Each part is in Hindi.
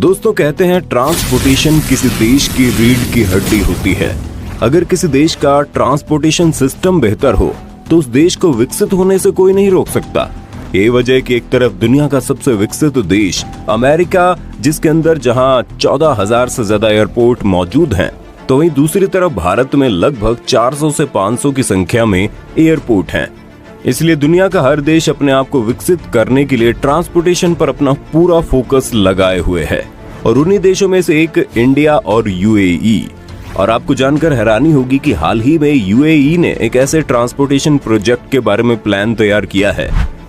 दोस्तों कहते हैं ट्रांसपोर्टेशन किसी देश की रीढ़ की हड्डी होती है। अगर किसी देश का ट्रांसपोर्टेशन सिस्टम बेहतर हो तो उस देश को विकसित होने से कोई नहीं रोक सकता। ये वजह कि एक तरफ दुनिया का सबसे विकसित देश अमेरिका, जिसके अंदर जहां 14,000 से ज्यादा एयरपोर्ट मौजूद हैं, तो वहीं दूसरी तरफ भारत में लगभग 400 से 500 की संख्या में एयरपोर्ट हैं। इसलिए दुनिया का हर देश अपने आप को विकसित करने के लिए ट्रांसपोर्टेशन पर अपना पूरा फोकस लगाए हुए है और उन्हीं देशों में से एक इंडिया और यूएई। और आपको जानकर हैरानी होगी कि हाल ही में यूएई ने एक ऐसे ट्रांसपोर्टेशन प्रोजेक्ट के बारे में प्लान तैयार किया है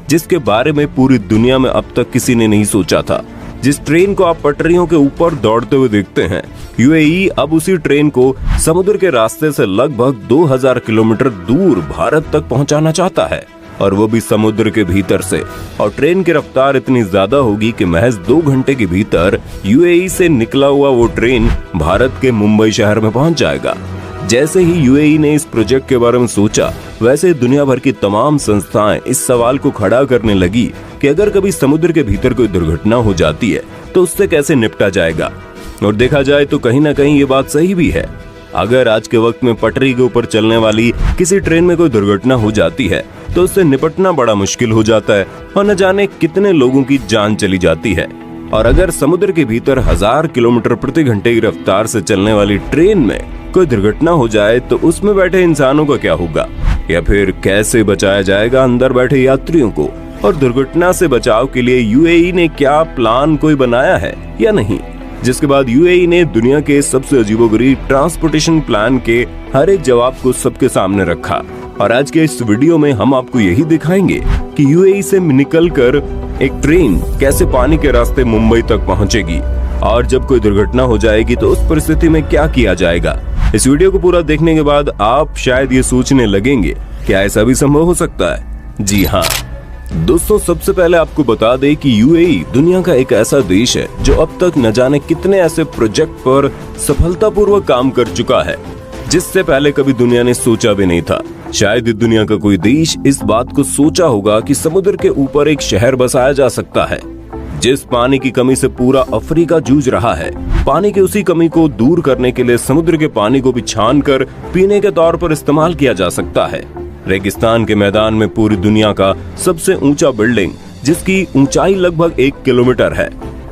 जिसके बारे में पूरी दुनिया में अब तक किसी ने नहीं सोचा था। जिस ट्रेन को आप पटरियों के ऊपर दौड़ते हुए देखते हैं, यूएई अब उसी ट्रेन को समुद्र के रास्ते से लगभग 2000 किलोमीटर दूर भारत तक पहुंचाना चाहता है, और वो भी समुद्र के भीतर से। और ट्रेन की रफ्तार इतनी ज्यादा होगी कि महज 2 घंटे के भीतर यूएई से निकला हुआ वो ट्रेन भारत के मुंबई शहर में पहुंच जाएगा। जैसे ही यूएई ने इस प्रोजेक्ट के बारे में सोचा, वैसे दुनिया भर की तमाम संस्थाएं इस सवाल को खड़ा करने लगी कि अगर कभी समुद्र के भीतर कोई दुर्घटना हो जाती है तो उससे कैसे निपटा जाएगा। और देखा जाए तो कहीं ना कहीं ये बात सही भी है। अगर आज के वक्त में पटरी के ऊपर चलने वाली किसी ट्रेन में कोई दुर्घटना हो जाती है तो उससे निपटना बड़ा मुश्किल हो जाता है और न जाने कितने लोगों की जान चली जाती है। और अगर समुद्र के भीतर 1000 किलोमीटर प्रति घंटे की रफ्तार से चलने वाली ट्रेन में कोई दुर्घटना हो जाए तो उसमें बैठे इंसानों का क्या होगा, या फिर कैसे बचाया जाएगा अंदर बैठे यात्रियों को। और दुर्घटना से बचाव के लिए यूएई ने क्या प्लान कोई बनाया है या नहीं, जिसके बाद यूएई ने दुनिया के सबसे अजीबोगरीब ट्रांसपोर्टेशन प्लान के हर एक जवाब को सबके सामने रखा। और आज के इस वीडियो में हम आपको यही दिखाएंगे कि यूएई से निकलकर एक ट्रेन कैसे पानी के रास्ते मुंबई तक पहुंचेगी, और जब कोई दुर्घटना हो जाएगी तो उस परिस्थिति में क्या किया जाएगा। इस वीडियो को पूरा देखने के बाद आप शायद ये सोचने लगेंगे क्या ऐसा भी संभव हो सकता है। जी हाँ दोस्तों, सबसे पहले आपको बता दें कि यूएई दुनिया का एक ऐसा देश है जो अब तक न जाने कितने ऐसे प्रोजेक्ट पर सफलतापूर्वक काम कर चुका है जिससे पहले कभी दुनिया ने सोचा भी नहीं था। शायद दुनिया का कोई देश इस बात को सोचा होगा कि समुद्र के ऊपर एक शहर बसाया जा सकता है। जिस पानी की कमी से पूरा अफ्रीका जूझ रहा है, पानी की उसी कमी को दूर करने के लिए समुद्र के पानी को भी छानकर पीने के तौर पर इस्तेमाल किया जा सकता है। रेगिस्तान के मैदान में पूरी दुनिया का सबसे ऊंचा बिल्डिंग, जिसकी ऊंचाई लगभग 1 किलोमीटर है,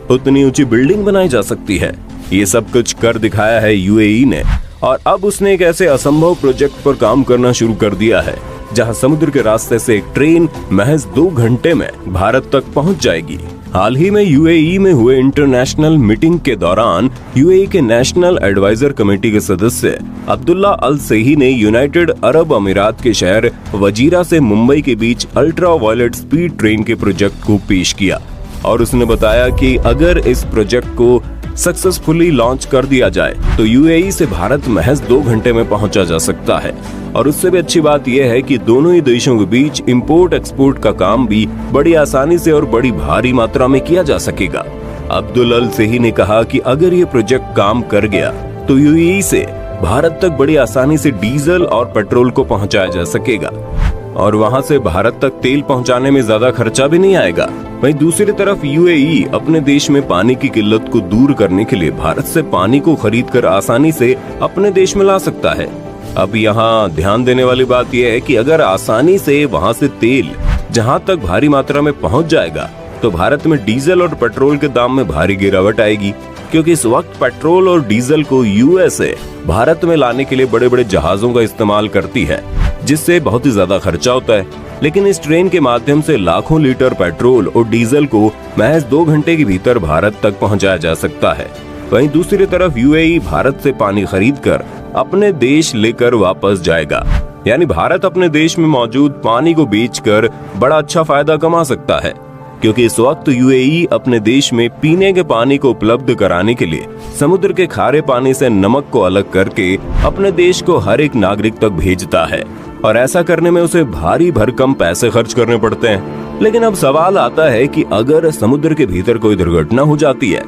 उतनी ऊंची बिल्डिंग बनाई जा सकती है। ये सब कुछ कर दिखाया है यूएई ने, और अब उसने एक ऐसे असंभव प्रोजेक्ट पर काम करना शुरू कर दिया है जहां समुद्र के रास्ते से एक ट्रेन महज 2 घंटे में भारत तक पहुंच जाएगी। हाल ही में यूएई में हुए इंटरनेशनल मीटिंग के दौरान यूएई के नेशनल एडवाइजर कमेटी के सदस्य अब्दुल्ला अल सही ने यूनाइटेड अरब अमीरात के शहर वजीरा से मुंबई के बीच अल्ट्रा वायलेट स्पीड ट्रेन के प्रोजेक्ट को पेश किया। और उसने बताया कि अगर इस प्रोजेक्ट को सक्सेसफुली लॉन्च कर दिया जाए तो यूएई से भारत महज 2 घंटे में पहुंचा जा सकता है। और उससे भी अच्छी बात यह है कि दोनों ही देशों के बीच इंपोर्ट एक्सपोर्ट का काम भी बड़ी आसानी से और बड़ी भारी मात्रा में किया जा सकेगा। अब्दुल अल सही ने कहा कि अगर ये प्रोजेक्ट काम कर गया तो यूएई से भारत तक बड़ी आसानी से डीजल और पेट्रोल को पहुंचाया जा सकेगा, और वहां से भारत तक तेल पहुंचाने में ज्यादा खर्चा भी नहीं आएगा। वहीं दूसरी तरफ यूएई अपने देश में पानी की किल्लत को दूर करने के लिए भारत से पानी को खरीदकर आसानी से अपने देश में ला सकता है। अब यहाँ ध्यान देने वाली बात यह है कि अगर आसानी से वहां से तेल जहां तक भारी मात्रा में पहुंच जाएगा तो भारत में डीजल और पेट्रोल के दाम में भारी गिरावट आएगी, क्योंकि इस वक्त पेट्रोल और डीजल को यूएसए भारत में लाने के लिए बड़े बड़े जहाजों का इस्तेमाल करती है, जिससे बहुत ही ज्यादा खर्चा होता है। लेकिन इस ट्रेन के माध्यम से लाखों लीटर पेट्रोल और डीजल को महज 2 घंटे के भीतर भारत तक पहुंचाया जा सकता है। वहीं दूसरी तरफ यूएई भारत से पानी खरीदकर अपने देश लेकर वापस जाएगा, यानी भारत अपने देश में मौजूद पानी को बेचकर बड़ा अच्छा फायदा कमा सकता है, क्योंकि इस वक्त यूएई अपने देश में पीने के पानी को उपलब्ध कराने के लिए समुद्र के खारे पानी से नमक को अलग करके अपने देश को हर एक नागरिक तक भेजता है, और ऐसा करने में उसे भारी भरकम पैसे खर्च करने पड़ते हैं। लेकिन अब सवाल आता है कि अगर समुद्र के भीतर कोई दुर्घटना हो जाती है,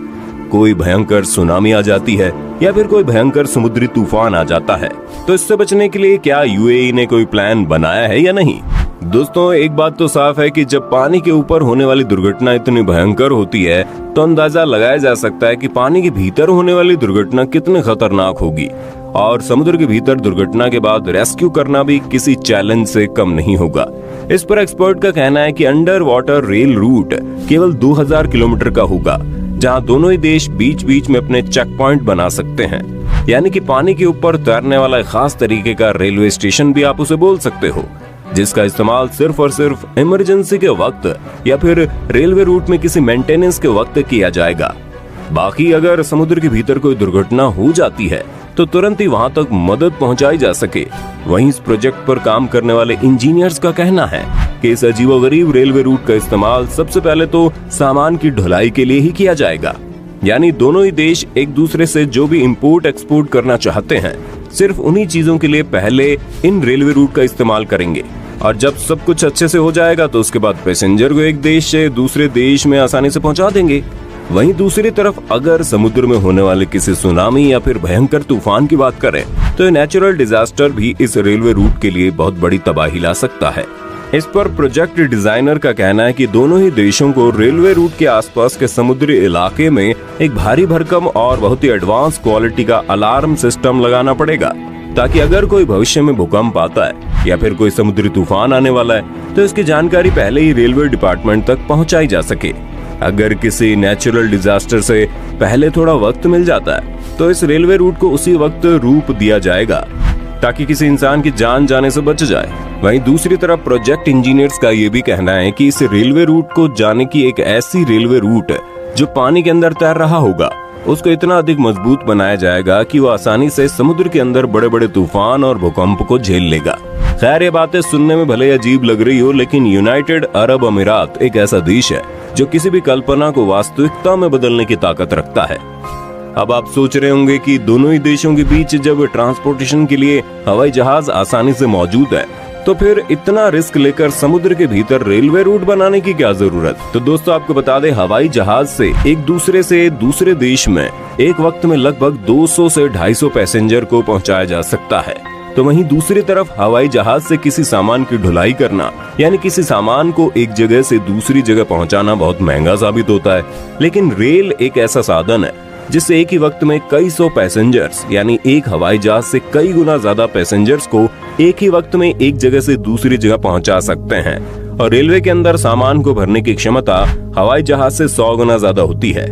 कोई भयंकर सुनामी आ जाती है, या फिर कोई भयंकर समुद्री तूफान आ जाता है, तो इससे बचने के लिए क्या यूएई ने कोई प्लान बनाया है या नहीं। दोस्तों, एक बात तो साफ है कि जब पानी के ऊपर होने वाली दुर्घटना इतनी भयंकर होती है तो अंदाजा लगाया जा सकता है कि पानी के भीतर होने वाली दुर्घटना कितनी खतरनाक होगी। और समुद्र के भीतर दुर्घटना के बाद रेस्क्यू करना भी किसी चैलेंज से कम नहीं होगा। इस पर एक्सपर्ट का कहना है कि अंडर वाटर रेल रूट केवल 2000 किलोमीटर का होगा, जहां दोनों ही देश बीच बीच में अपने चेक पॉइंट बना सकते हैं। यानी कि पानी के ऊपर तैरने वाला एक खास तरीके का रेलवे स्टेशन भी आप उसे बोल सकते हो, जिसका इस्तेमाल सिर्फ और सिर्फ इमरजेंसी के वक्त या फिर रेलवे रूट में किसी मेंटेनेंस के वक्त किया जाएगा। बाकी अगर समुद्र के भीतर कोई दुर्घटना हो जाती है तो तुरंत ही वहां तक मदद पहुंचाई जा सके। वहीं इस प्रोजेक्ट पर काम करने वाले इंजीनियर्स का कहना है कि इस अजीबोगरीब रेलवे रूट का इस्तेमाल सबसे पहले तो सामान की ढुलाई के लिए ही किया जाएगा। यानी दोनों ही देश एक दूसरे से जो भी इंपोर्ट एक्सपोर्ट करना चाहते हैं, सिर्फ उन्हीं चीजों के लिए पहले इन रेलवे रूट का इस्तेमाल करेंगे। और जब सब कुछ अच्छे से हो जाएगा तो उसके बाद पैसेंजर को एक देश से दूसरे देश में आसानी से पहुंचा देंगे। वहीं दूसरी तरफ अगर समुद्र में होने वाले किसी सुनामी या फिर भयंकर तूफान की बात करें तो ये नेचुरल डिजास्टर भी इस रेलवे रूट के लिए बहुत बड़ी तबाही ला सकता है। इस पर प्रोजेक्ट डिजाइनर का कहना है कि दोनों ही देशों को रेलवे रूट के आसपास के समुद्री इलाके में एक भारी भरकम और बहुत ही एडवांस क्वालिटी का अलार्म सिस्टम लगाना पड़ेगा, ताकि अगर कोई भविष्य में भूकंप आता है या फिर कोई समुद्री तूफान आने वाला है तो इसकी जानकारी पहले ही रेलवे डिपार्टमेंट तक पहुंचाई जा सके। अगर किसी नेचुरल डिजास्टर से पहले थोड़ा वक्त मिल जाता है तो इस रेलवे रूट को उसी वक्त रूप दिया जाएगा, ताकि किसी इंसान की जान जाने से बच जाए। वहीं दूसरी तरफ प्रोजेक्ट इंजीनियर्स का ये भी कहना है कि इस रेलवे रूट को जाने की एक ऐसी रेलवे रूट जो पानी के अंदर तैर रहा होगा, उसको इतना अधिक मजबूत बनाया जाएगा कि वो आसानी से समुद्र के अंदर बड़े बड़े तूफान और भूकंप को झेल लेगा। खैर, ये बातें सुनने में भले अजीब लग रही हो, लेकिन यूनाइटेड अरब अमीरात एक ऐसा देश है जो किसी भी कल्पना को वास्तविकता में बदलने की ताकत रखता है। अब आप सोच रहे होंगे कि दोनों ही देशों के बीच जब ट्रांसपोर्टेशन के लिए हवाई जहाज आसानी से मौजूद है तो फिर इतना रिस्क लेकर समुद्र के भीतर रेलवे रूट बनाने की क्या जरूरत। तो दोस्तों, आपको बता दें, हवाई जहाज से एक दूसरे से दूसरे देश में एक वक्त में लगभग 200 से 250 पैसेंजर को पहुंचाया जा सकता है। तो वहीं दूसरी तरफ हवाई जहाज से किसी सामान की ढुलाई करना, यानी किसी सामान को एक जगह से दूसरी जगह पहुंचाना बहुत महंगा साबित होता है। लेकिन रेल एक ऐसा साधन है जिससे एक ही वक्त में कई सौ पैसेंजर्स, यानी एक हवाई जहाज से कई गुना ज्यादा पैसेंजर्स को एक ही वक्त में एक जगह से दूसरी जगह पहुंचा सकते हैं। और रेलवे के अंदर सामान को भरने की क्षमता हवाई जहाज से 100 गुना ज्यादा होती है।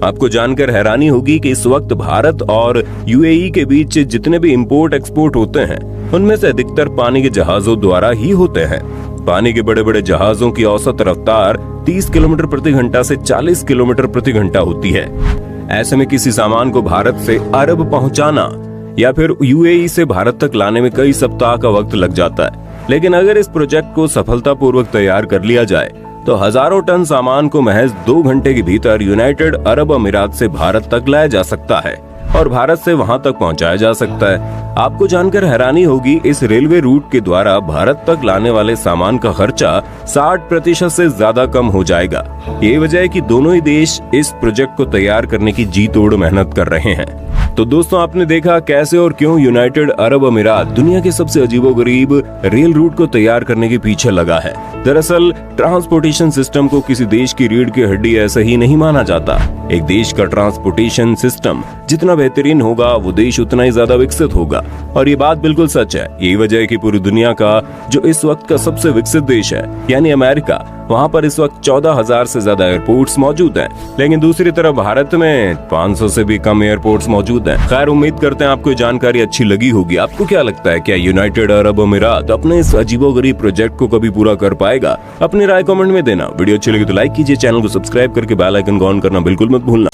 आपको जानकर हैरानी होगी कि इस वक्त भारत और यूएई के बीच जितने भी इंपोर्ट एक्सपोर्ट होते हैं उनमें से अधिकतर पानी के जहाजों द्वारा ही होते हैं। पानी के बड़े बड़े जहाजों की औसत रफ्तार 30 किलोमीटर प्रति घंटा से 40 किलोमीटर प्रति घंटा होती है। ऐसे में किसी सामान को भारत से अरब पहुंचाना या फिर यूएई से भारत तक लाने में कई सप्ताह का वक्त लग जाता है। लेकिन अगर इस प्रोजेक्ट को सफलतापूर्वक तैयार कर लिया जाए तो हजारों टन सामान को महज 2 घंटे के भीतर यूनाइटेड अरब अमीरात से भारत तक लाया जा सकता है और भारत से वहां तक पहुंचाया जा सकता है। आपको जानकर हैरानी होगी, इस रेलवे रूट के द्वारा भारत तक लाने वाले सामान का खर्चा 60% से ज्यादा कम हो जाएगा। ये वजह है कि दोनों ही देश इस प्रोजेक्ट को तैयार करने की जी तोड़ मेहनत कर रहे हैं। तो दोस्तों, आपने देखा कैसे और क्यों यूनाइटेड अरब अमीरात दुनिया के सबसे अजीबोगरीब रेल रूट को तैयार करने के पीछे लगा है। दरअसल ट्रांसपोर्टेशन सिस्टम को किसी देश की रीढ़ की हड्डी ऐसा ही नहीं माना जाता। एक देश का ट्रांसपोर्टेशन सिस्टम जितना बेहतरीन होगा वो देश उतना ही ज्यादा विकसित होगा। और ये बात बिल्कुल सच है। यही वजह है कि पूरी दुनिया का जो इस वक्त का सबसे विकसित देश है यानी अमेरिका, वहाँ पर इस वक्त 14,000 से ज्यादा एयरपोर्ट्स मौजूद हैं। लेकिन दूसरी तरफ भारत में 500 से भी कम एयरपोर्ट्स मौजूद हैं। खैर, उम्मीद करते हैं आपको जानकारी अच्छी लगी होगी। आपको क्या लगता है, क्या यूनाइटेड अरब अमीरात अपने इस अजीबोगरीब प्रोजेक्ट को कभी पूरा कर पाएगा? अपनी राय कमेंट में देना। वीडियो अच्छी लगी तो लाइक कीजिए, चैनल को सब्सक्राइब करके बेल आइकन को ऑन करना बिल्कुल मत भूलना।